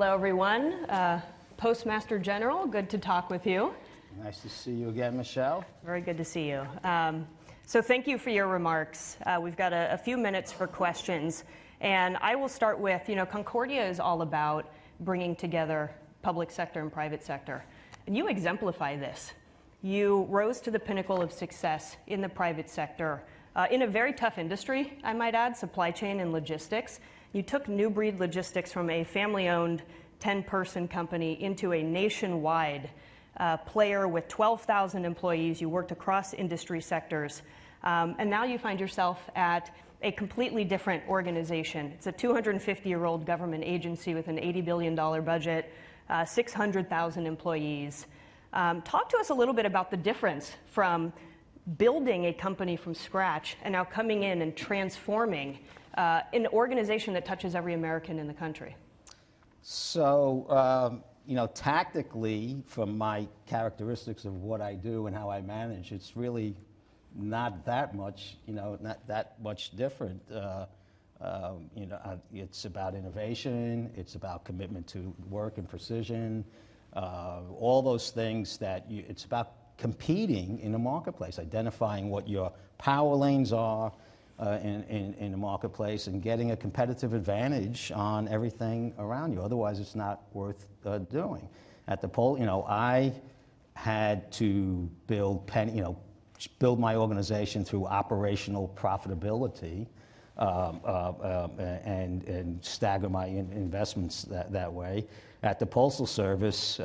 Hello, everyone. Postmaster General, good to talk with you. Nice to see you again, Michelle. Very good to see you. So thank you for your remarks. We've got a few minutes for questions. And I will start with, Concordia is all about bringing together public sector and private sector. And you exemplify this. You rose to the pinnacle of success in the private sector in a very tough industry, I might add, supply chain and logistics. You took New Breed Logistics from a family-owned 10-person company into a nationwide player with 12,000 employees. You worked across industry sectors. And now you find yourself at a completely different organization. It's a 250-year-old government agency with an $80 billion budget, 600,000 employees. Talk to us a little bit about the difference from building a company from scratch and now coming in and transforming an organization that touches every American in the country. So, tactically, from my characteristics of what I do and how I manage, it's really not that much, not that much different. It's about innovation, it's about commitment to work and precision, all those things that it's about competing in the marketplace, identifying what your power lanes are in the marketplace and getting a competitive advantage on everything around you. Otherwise, it's not worth doing. At the poll, I had to build my organization through operational profitability and stagger my investments that way. At the Postal Service,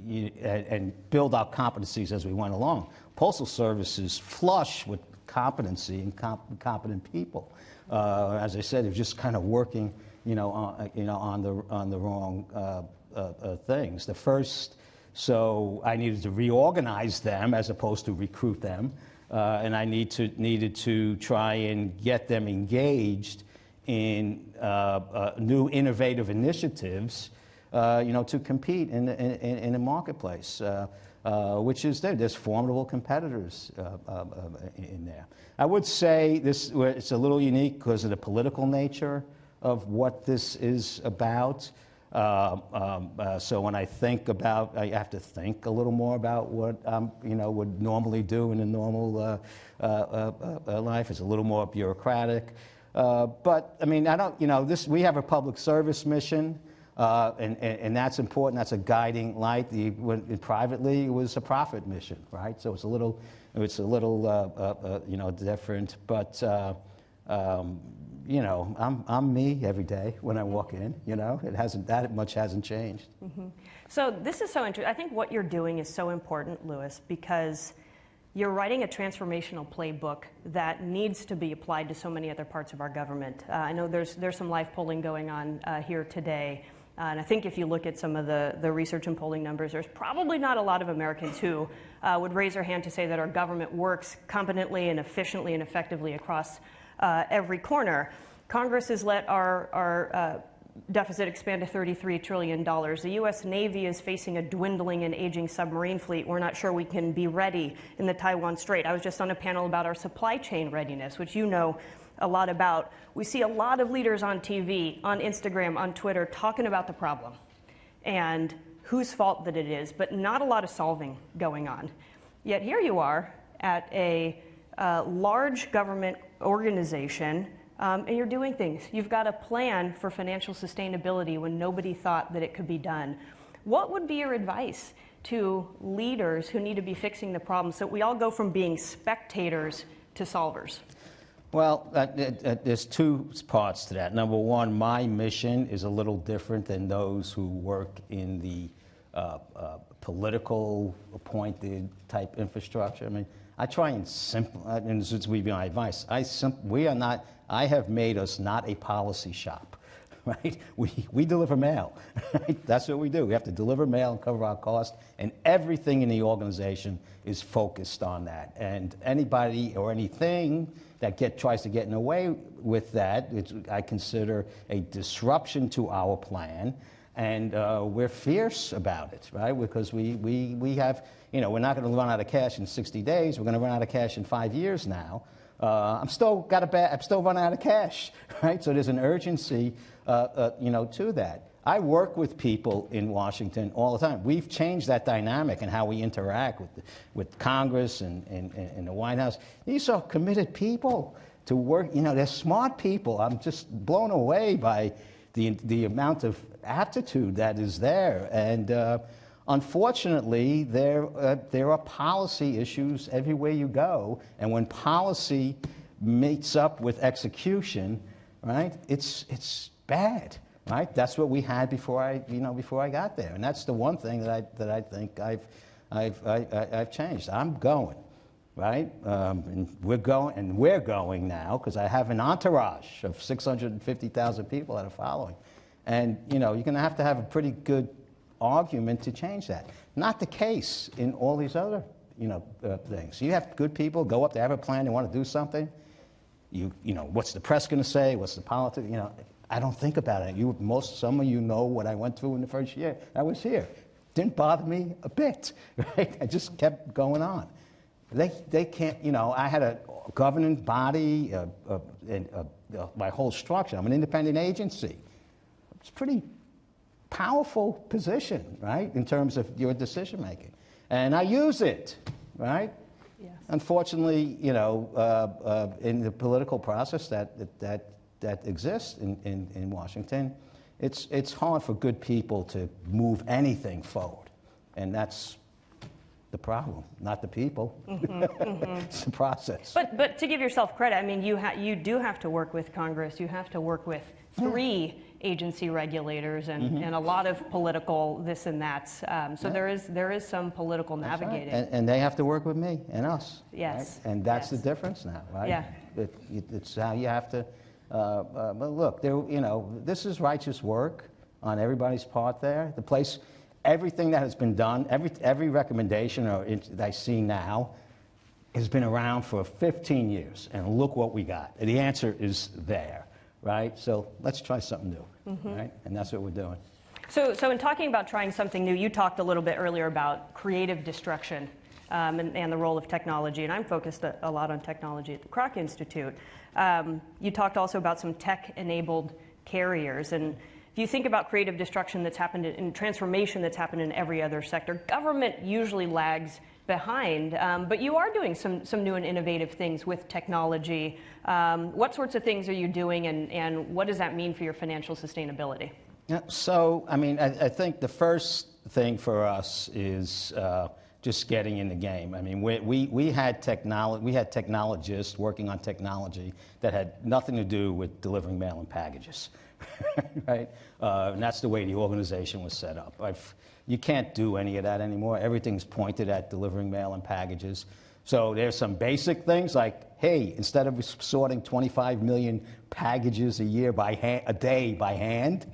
and build our competencies as we went along. Postal Service is flush with competency and competent people. As I said, they're just kind of working, on the wrong things. So I needed to reorganize them as opposed to recruit them, and I needed to try and get them engaged in new innovative initiatives, to compete in the marketplace. Which is there's formidable competitors in there. I would say it's a little unique because of the political nature of what this is about. So when I think about, I have to think a little more about what would normally do in a normal life. It's a little more bureaucratic. But I mean, we have a public service mission. And that's important. That's a guiding light. Privately, it was a profit mission, right? So it's a little different. But I'm me every day when I walk in. It hasn't that much hasn't changed. Mm-hmm. So this is so interesting. I think what you're doing is so important, Louis, because you're writing a transformational playbook that needs to be applied to so many other parts of our government. I know there's some live polling going on here today. And I think if you look at some of the research and polling numbers, there's probably not a lot of Americans who would raise their hand to say that our government works competently and efficiently and effectively across every corner. Congress has let our deficit expand to $33 trillion. The U.S. Navy is facing a dwindling and aging submarine fleet. We're not sure we can be ready in the Taiwan Strait. I was just on a panel about our supply chain readiness, which you know a lot about. We see a lot of leaders on TV, on Instagram, on Twitter, talking about the problem and whose fault that it is, but not a lot of solving going on. Yet here you are at a large government organization, and you're doing things. You've got a plan for financial sustainability when nobody thought that it could be done. What would be your advice to leaders who need to be fixing the problem so we all go from being spectators to solvers? Well, there's two parts to that. Number one, my mission is a little different than those who work in the political appointed type infrastructure. I mean, I try and and this would be my advice. I have made us not a policy shop, right? We deliver mail, right? That's what we do. We have to deliver mail and cover our costs, and everything in the organization is focused on that. And anybody or anything that tries to get in the way with that, I consider a disruption to our plan, and we're fierce about it, right? Because we have, we're not going to run out of cash in 60 days. We're going to run out of cash in 5 years now. I'm still running out of cash, right? So there's an urgency, to that. I work with people in Washington all the time. We've changed that dynamic and how we interact with Congress and the White House. These are committed people to work. You know, they're smart people. I'm just blown away by the amount of aptitude that is there. And unfortunately, there are policy issues everywhere you go. And when policy meets up with execution, right, it's bad. Right, that's what we had before I got there, and that's the one thing that I think I've changed. I'm going, right, and we're going now because I have an entourage of 650,000 people that are following, and you know you're going to have a pretty good argument to change that. Not the case in all these other things. You have good people go up, they have a plan, they want to do something. You know what's the press going to say? What's the politics? You know. I don't think about it. Some of you know what I went through in the first year. I was here. Didn't bother me a bit, right? I just kept going on. They can't, I had a governing body, my whole structure. I'm an independent agency. It's a pretty powerful position, right, in terms of your decision making. And I use it, right? Yes. Unfortunately, in the political process that exists in Washington, it's hard for good people to move anything forward, and that's the problem, not the people. It's the process. But to give yourself credit, I mean, you do have to work with Congress. You have to work with 3 agency regulators and a lot of political this and that's. So there is some political navigating. Right. And they have to work with me and us. Yes. Right? And that's the difference now, right? Yeah. It's how you have to. But look, this is righteous work on everybody's part there. The place, everything that has been done, every recommendation that I see now has been around for 15 years. And look what we got. The answer is there, right? So let's try something new, right? And that's what we're doing. So in talking about trying something new, you talked a little bit earlier about creative destruction and the role of technology. And I'm focused a lot on technology at the Kroc Institute. You talked also about some tech-enabled carriers, and if you think about creative destruction that's happened in transformation that's happened in every other sector, government usually lags behind, but you are doing some new and innovative things with technology. What sorts of things are you doing, and what does that mean for your financial sustainability? Yeah, so, I mean, I think the first thing for us is just getting in the game. I mean, we had technologists working on technology that had nothing to do with delivering mail and packages, right? And that's the way the organization was set up. You can't do any of that anymore. Everything's pointed at delivering mail and packages. So there's some basic things like, hey, instead of sorting 25 million packages a day by hand,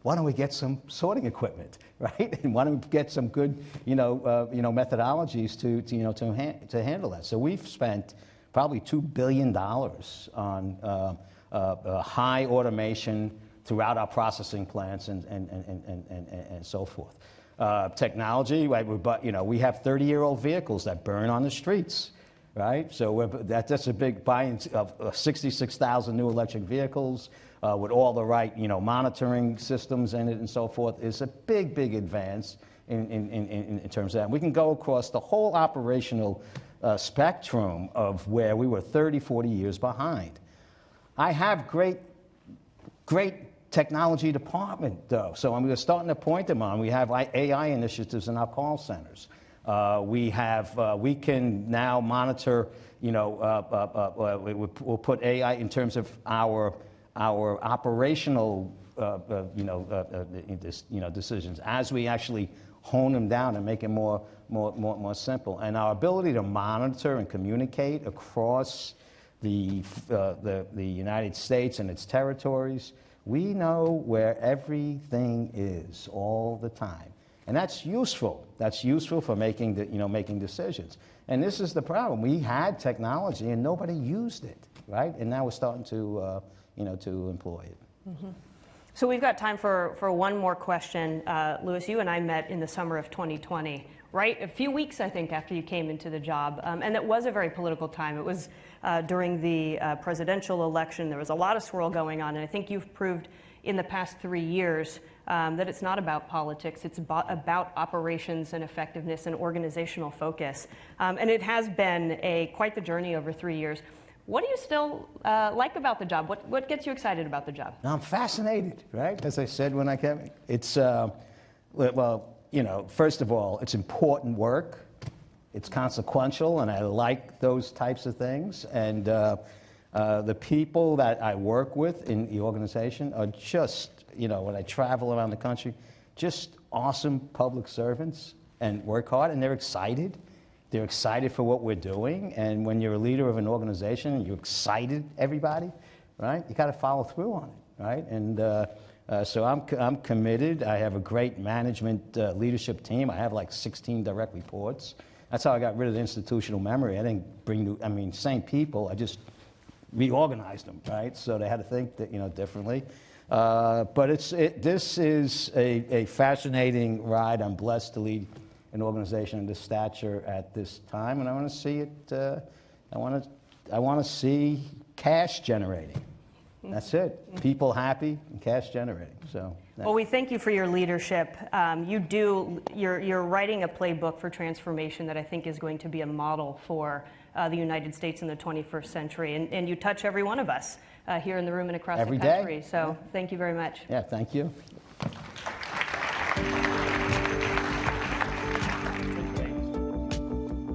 why don't we get some sorting equipment, right? And why don't we get some good, methodologies to handle that? So we've spent probably $2 billion on high automation throughout our processing plants and so forth. Technology, right? We have 30-year-old vehicles that burn on the streets, right? So that's a big buying of 66,000 new electric vehicles. With all the right, monitoring systems in it and so forth, is a big advance in terms of that. We can go across the whole operational spectrum of where we were 30, 40 years behind. I have great technology department, though, so I'm starting to point them on. We have AI initiatives in our call centers. We can now monitor, we'll put AI in terms of our operational, decisions as we actually hone them down and make it more simple. And our ability to monitor and communicate across the United States and its territories, we know where everything is all the time. And that's useful. That's useful for making decisions. And this is the problem. We had technology and nobody used it, right? And now we're starting to employ it. Mm-hmm. So we've got time for one more question. Louis, you and I met in the summer of 2020, right? A few weeks, I think, after you came into the job. And it was a very political time. It was during the presidential election. There was a lot of swirl going on. And I think you've proved in the past 3 years that it's not about politics, it's about operations and effectiveness and organizational focus. And it has been quite the journey over 3 years. What do you still like about the job? What gets you excited about the job? I'm fascinated, right? As I said when I came, it's, well, you know, first of all, it's important work. It's consequential, and I like those types of things. And the people that I work with in the organization are just, you know, when I travel around the country, just awesome public servants and work hard, and they're excited. They're excited for what we're doing. And when you're a leader of an organization and you excited everybody, right, you got to follow through on it, right? And so I'm committed. I have a great management leadership team. I have like 16 direct reports. That's how I got rid of the institutional memory. I didn't bring new, I mean, same people. I just reorganized them, right? So they had to think that, you know, differently. But this is a fascinating ride. I'm blessed to lead an organization of this stature at this time, and I want to see it. I want to see cash generating. That's it. People happy and cash generating. So. Well, we thank you for your leadership. You're writing a playbook for transformation that I think is going to be a model for the United States in the 21st century, and you touch every one of us here in the room and across every the country. day. So thank you very much. Yeah, thank you.